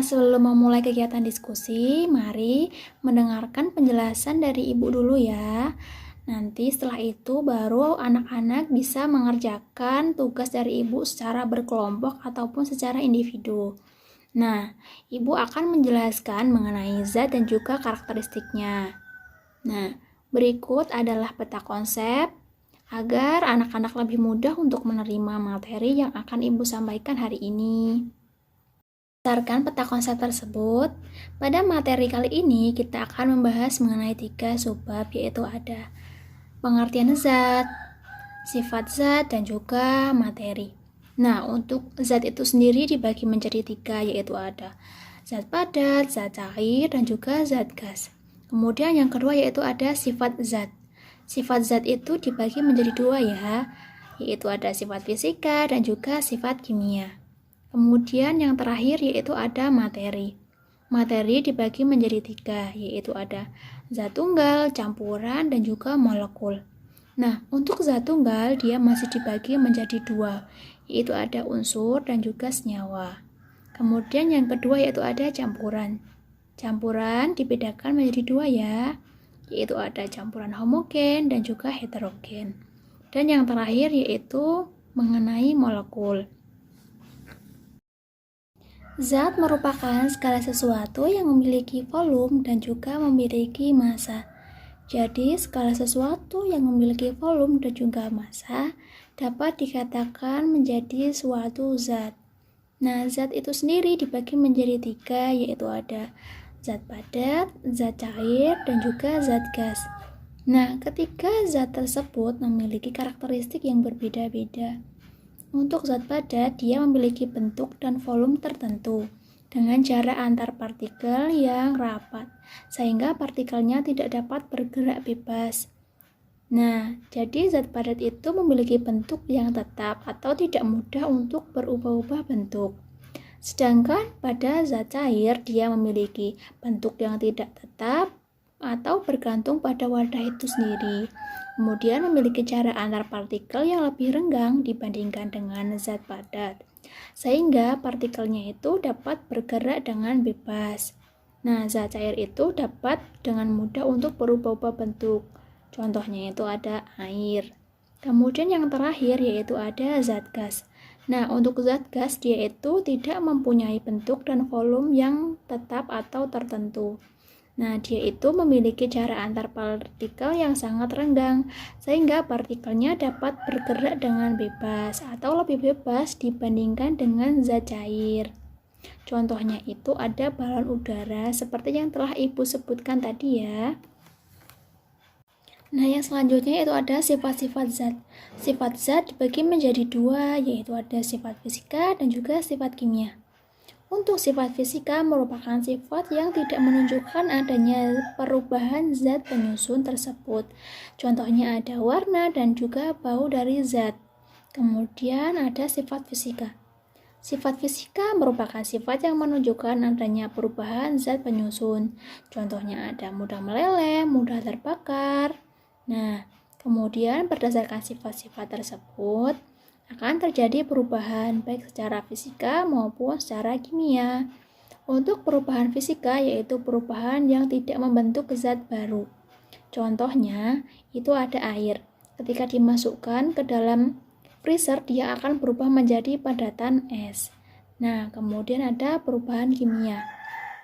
sebelum memulai kegiatan diskusi, mari mendengarkan penjelasan dari Ibu dulu ya. Nanti setelah itu baru anak-anak bisa mengerjakan tugas dari Ibu secara berkelompok ataupun secara individu. Nah, Ibu akan menjelaskan mengenai zat dan juga karakteristiknya. Nah, berikut adalah peta konsep agar anak-anak lebih mudah untuk menerima materi yang akan Ibu sampaikan hari ini. Berdasarkan peta konsep tersebut, pada materi kali ini kita akan membahas mengenai 3 subbab, yaitu ada pengertian zat, sifat zat, dan juga materi. Nah, untuk zat itu sendiri dibagi menjadi 3, yaitu ada zat padat, zat cair, dan juga zat gas. Kemudian yang kedua yaitu ada sifat zat. Sifat zat itu dibagi menjadi 2 ya, yaitu ada sifat fisika dan juga sifat kimia. Kemudian yang terakhir yaitu ada materi. Materi dibagi menjadi 3, yaitu ada zat tunggal, campuran, dan juga molekul. Nah, untuk zat tunggal dia masih dibagi menjadi 2, yaitu ada unsur dan juga senyawa. Kemudian yang kedua yaitu ada campuran. Campuran dibedakan menjadi 2 ya, yaitu ada campuran homogen dan juga heterogen. Dan yang terakhir yaitu mengenai molekul. Zat merupakan segala sesuatu yang memiliki volume dan juga memiliki massa. Jadi, segala sesuatu yang memiliki volume dan juga massa dapat dikatakan menjadi suatu zat. Nah, zat itu sendiri dibagi menjadi 3, yaitu ada zat padat, zat cair, dan juga zat gas. Nah, ketiga zat tersebut memiliki karakteristik yang berbeda-beda. Untuk zat padat, dia memiliki bentuk dan volume tertentu dengan jarak antar partikel yang rapat, sehingga partikelnya tidak dapat bergerak bebas. Nah, jadi zat padat itu memiliki bentuk yang tetap atau tidak mudah untuk berubah-ubah bentuk. Sedangkan pada zat cair, dia memiliki bentuk yang tidak tetap atau bergantung pada wadah itu sendiri. Kemudian memiliki jarak antar partikel yang lebih renggang dibandingkan dengan zat padat, sehingga partikelnya itu dapat bergerak dengan bebas. Nah, zat cair itu dapat dengan mudah untuk berubah-ubah bentuk. Contohnya itu ada air. Kemudian yang terakhir yaitu ada zat gas. Nah, untuk zat gas dia itu tidak mempunyai bentuk dan volume yang tetap atau tertentu. Nah, dia itu memiliki jarak antar partikel yang sangat renggang, sehingga partikelnya dapat bergerak dengan bebas atau lebih bebas dibandingkan dengan zat cair. Contohnya itu ada balon udara seperti yang telah Ibu sebutkan tadi ya. Nah, yang selanjutnya itu ada sifat-sifat zat. Sifat zat dibagi menjadi 2, yaitu ada sifat fisika dan juga sifat kimia. Untuk sifat fisika merupakan sifat yang tidak menunjukkan adanya perubahan zat penyusun tersebut. Contohnya ada warna dan juga bau dari zat. Kemudian ada sifat fisika. Sifat fisika merupakan sifat yang menunjukkan adanya perubahan zat penyusun. Contohnya ada mudah meleleh, mudah terbakar. Nah, kemudian berdasarkan sifat-sifat tersebut, akan terjadi perubahan baik secara fisika maupun secara kimia. Untuk perubahan fisika yaitu perubahan yang tidak membentuk zat baru. Contohnya itu ada air. Ketika dimasukkan ke dalam freezer dia akan berubah menjadi padatan es. Nah, kemudian ada perubahan kimia,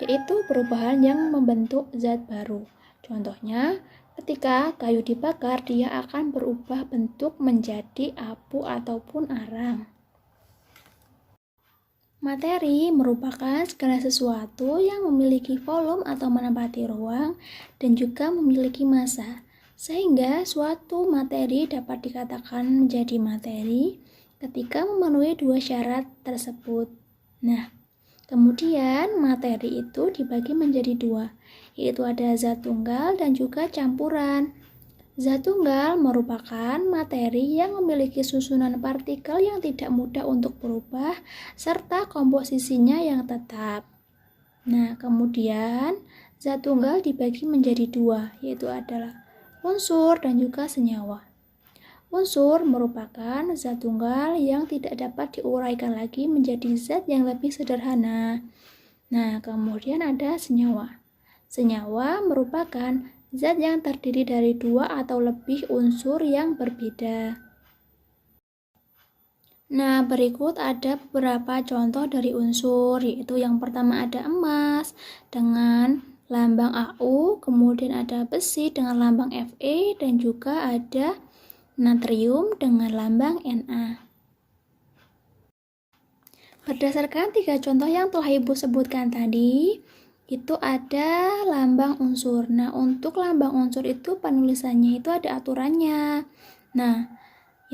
yaitu perubahan yang membentuk zat baru. Contohnya ketika kayu dibakar, dia akan berubah bentuk menjadi abu ataupun arang. Materi merupakan segala sesuatu yang memiliki volume atau menempati ruang dan juga memiliki massa, sehingga suatu materi dapat dikatakan menjadi materi ketika memenuhi 2 syarat tersebut. Nah, kemudian materi itu dibagi menjadi 2, yaitu ada zat tunggal dan juga campuran. Zat tunggal merupakan materi yang memiliki susunan partikel yang tidak mudah untuk berubah serta komposisinya yang tetap. Nah, kemudian zat tunggal dibagi menjadi 2, yaitu adalah unsur dan juga senyawa. Unsur merupakan zat tunggal yang tidak dapat diuraikan lagi menjadi zat yang lebih sederhana. Nah, kemudian ada senyawa. Senyawa merupakan zat yang terdiri dari dua atau lebih unsur yang berbeda. Nah, berikut ada beberapa contoh dari unsur, yaitu yang pertama ada emas dengan lambang AU, kemudian ada besi dengan lambang Fe, dan juga ada natrium dengan lambang Na. Berdasarkan 3 contoh yang telah Ibu sebutkan tadi, itu ada lambang unsur. Nah, untuk lambang unsur itu penulisannya itu ada aturannya. Nah,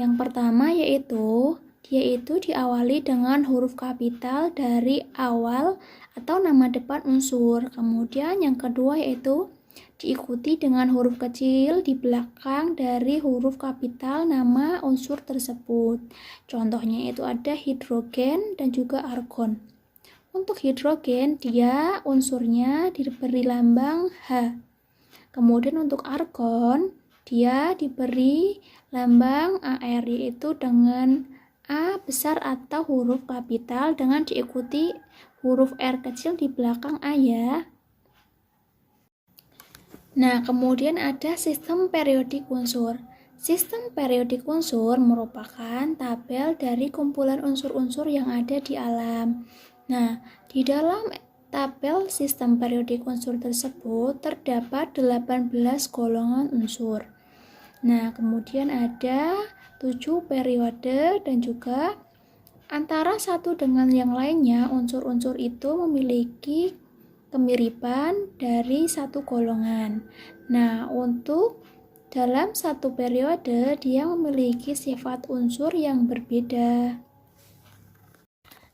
yang pertama yaitu dia itu diawali dengan huruf kapital dari awal atau nama depan unsur. Kemudian yang kedua yaitu diikuti dengan huruf kecil di belakang dari huruf kapital nama unsur tersebut. Contohnya itu ada hidrogen dan juga argon. Untuk hidrogen, dia unsurnya diberi lambang H. Kemudian untuk argon, dia diberi lambang AR, yaitu dengan A besar atau huruf kapital dengan diikuti huruf R kecil di belakang A ya. Nah, kemudian ada sistem periodik unsur. Sistem periodik unsur merupakan tabel dari kumpulan unsur-unsur yang ada di alam. Nah, di dalam tabel sistem periodik unsur tersebut terdapat 18 golongan unsur. Nah, kemudian ada 7 periode dan juga antara satu dengan yang lainnya unsur-unsur itu memiliki kemiripan dari satu golongan. Nah, untuk dalam satu periode dia memiliki sifat unsur yang berbeda.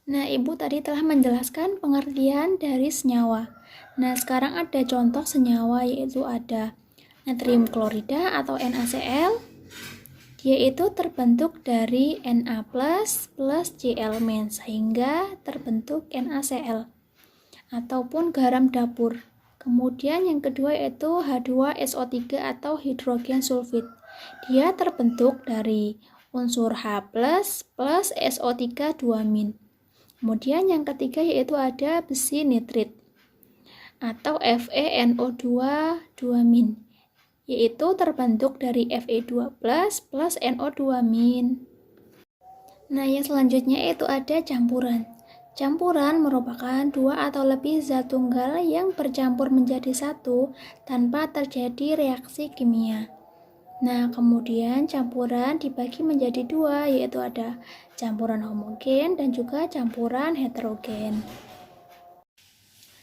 Nah, Ibu tadi telah menjelaskan pengertian dari senyawa. Nah, sekarang ada contoh senyawa yaitu ada natrium klorida atau NaCl. Dia itu terbentuk dari Na+ plus Cl- sehingga terbentuk NaCl ataupun garam dapur. Kemudian yang kedua yaitu H2SO3 atau hidrogen sulfid. Dia terbentuk dari unsur H+ plus SO3 2-. Kemudian yang ketiga yaitu ada besi nitrit atau FeNO2 2-, yaitu terbentuk dari Fe2+ plus NO2-. Nah, yang selanjutnya itu ada campuran. Campuran merupakan dua atau lebih zat tunggal yang bercampur menjadi satu tanpa terjadi reaksi kimia. Nah, kemudian campuran dibagi menjadi dua, yaitu ada campuran homogen dan juga campuran heterogen.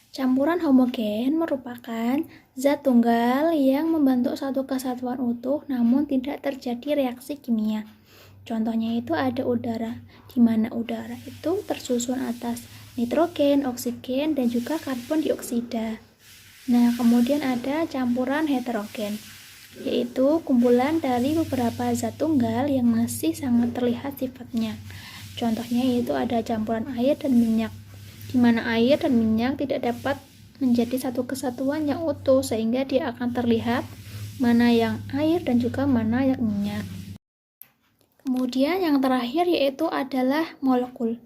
Campuran homogen merupakan zat tunggal yang membentuk satu kesatuan utuh namun tidak terjadi reaksi kimia. Contohnya itu ada udara, di mana udara itu tersusun atas nitrogen, oksigen, dan juga karbon dioksida. Nah, kemudian ada campuran heterogen, yaitu kumpulan dari beberapa zat tunggal yang masih sangat terlihat sifatnya. Contohnya yaitu ada campuran air dan minyak, di mana air dan minyak tidak dapat menjadi satu kesatuan yang utuh sehingga dia akan terlihat mana yang air dan juga mana yang minyak. Kemudian yang terakhir yaitu adalah molekul.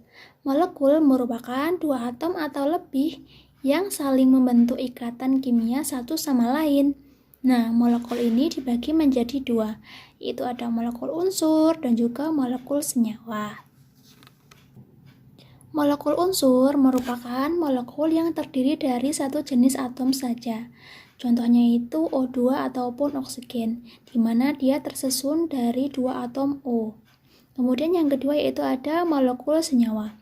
Molekul merupakan dua atom atau lebih yang saling membentuk ikatan kimia satu sama lain. Nah, molekul ini dibagi menjadi dua, yaitu ada molekul unsur dan juga molekul senyawa. Molekul unsur merupakan molekul yang terdiri dari satu jenis atom saja. Contohnya itu O2 ataupun oksigen, di mana dia tersusun dari dua atom O. Kemudian yang kedua yaitu ada molekul senyawa,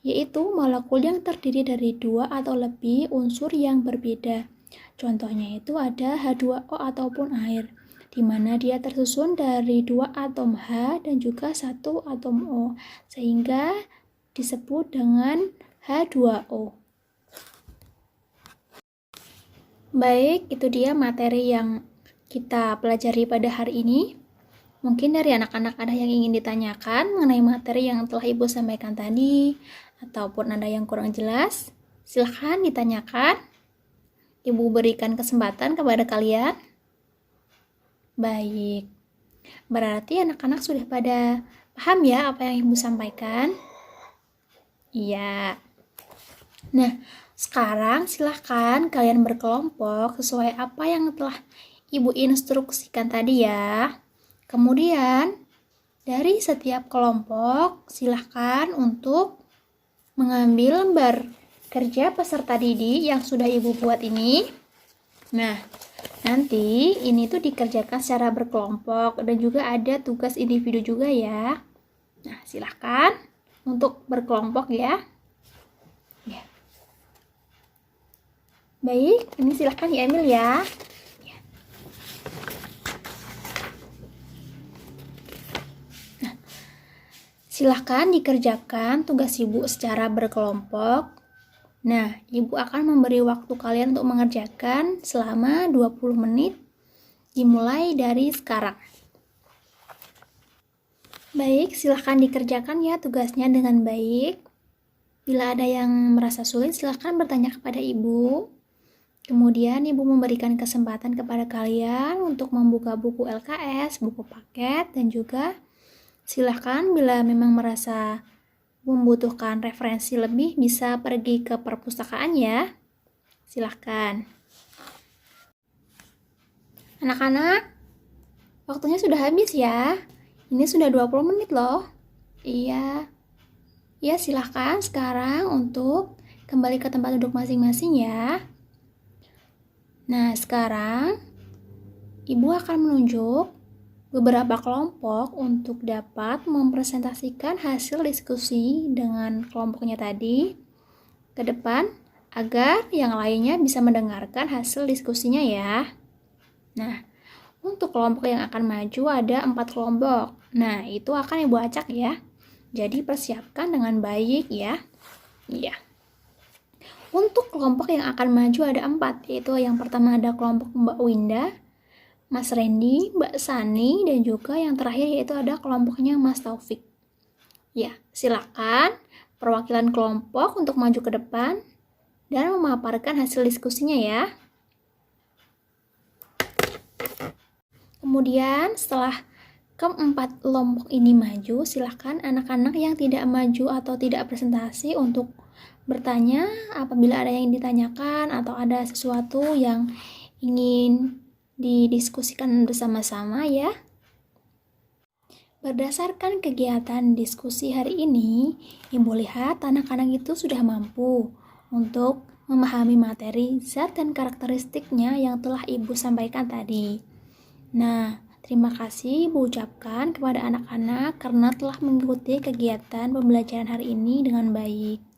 yaitu molekul yang terdiri dari dua atau lebih unsur yang berbeda. Contohnya itu ada H2O ataupun air, di mana dia tersusun dari dua atom H dan juga satu atom O, sehingga disebut dengan H2O. Baik, itu dia materi yang kita pelajari pada hari ini. Mungkin dari anak-anak ada yang ingin ditanyakan mengenai materi yang telah Ibu sampaikan tadi, ataupun ada yang kurang jelas, silahkan ditanyakan. Ibu berikan kesempatan kepada kalian. Baik, berarti anak-anak sudah pada paham ya apa yang Ibu sampaikan? Iya. Nah, Sekarang silahkan kalian berkelompok sesuai apa yang telah Ibu instruksikan tadi ya. Kemudian, dari setiap kelompok, silahkan untuk mengambil lembar kerja peserta didik yang sudah Ibu buat ini. Nah, nanti ini tuh dikerjakan secara berkelompok dan juga ada tugas individu juga ya. Nah, silahkan untuk berkelompok ya. Baik, ini silahkan diambil ya. Nah, silahkan dikerjakan tugas Ibu secara berkelompok. Nah, Ibu akan memberi waktu kalian untuk mengerjakan selama 20 menit dimulai dari sekarang. Baik, silahkan dikerjakan ya tugasnya dengan baik. Bila ada yang merasa sulit, silahkan bertanya kepada Ibu. Kemudian Ibu memberikan kesempatan kepada kalian untuk membuka buku LKS, buku paket, dan juga silahkan bila memang merasa membutuhkan referensi lebih bisa pergi ke perpustakaan ya. Silahkan. Anak-anak, waktunya sudah habis ya. Ini sudah 20 menit loh. Iya. Ya, silahkan sekarang untuk kembali ke tempat duduk masing-masing ya. Nah, sekarang Ibu akan menunjuk beberapa kelompok untuk dapat mempresentasikan hasil diskusi dengan kelompoknya tadi ke depan agar yang lainnya bisa mendengarkan hasil diskusinya ya. Nah, untuk kelompok yang akan maju ada 4 kelompok. Nah, itu akan Ibu acak ya. Jadi persiapkan dengan baik ya. Iya. Untuk kelompok yang akan maju ada 4, yaitu yang pertama ada kelompok Mbak Winda, Mas Randy, Mbak Sani, dan juga yang terakhir yaitu ada kelompoknya Mas Taufik. Ya, silakan perwakilan kelompok untuk maju ke depan dan memaparkan hasil diskusinya ya. Kemudian setelah keempat kelompok ini maju, silakan anak-anak yang tidak maju atau tidak presentasi untuk bertanya apabila ada yang ditanyakan atau ada sesuatu yang ingin didiskusikan bersama-sama ya. Berdasarkan kegiatan diskusi hari ini, Ibu lihat anak-anak itu sudah mampu untuk memahami materi, zat dan karakteristiknya yang telah Ibu sampaikan tadi. Nah, terima kasih Ibu ucapkan kepada anak-anak karena telah mengikuti kegiatan pembelajaran hari ini dengan baik.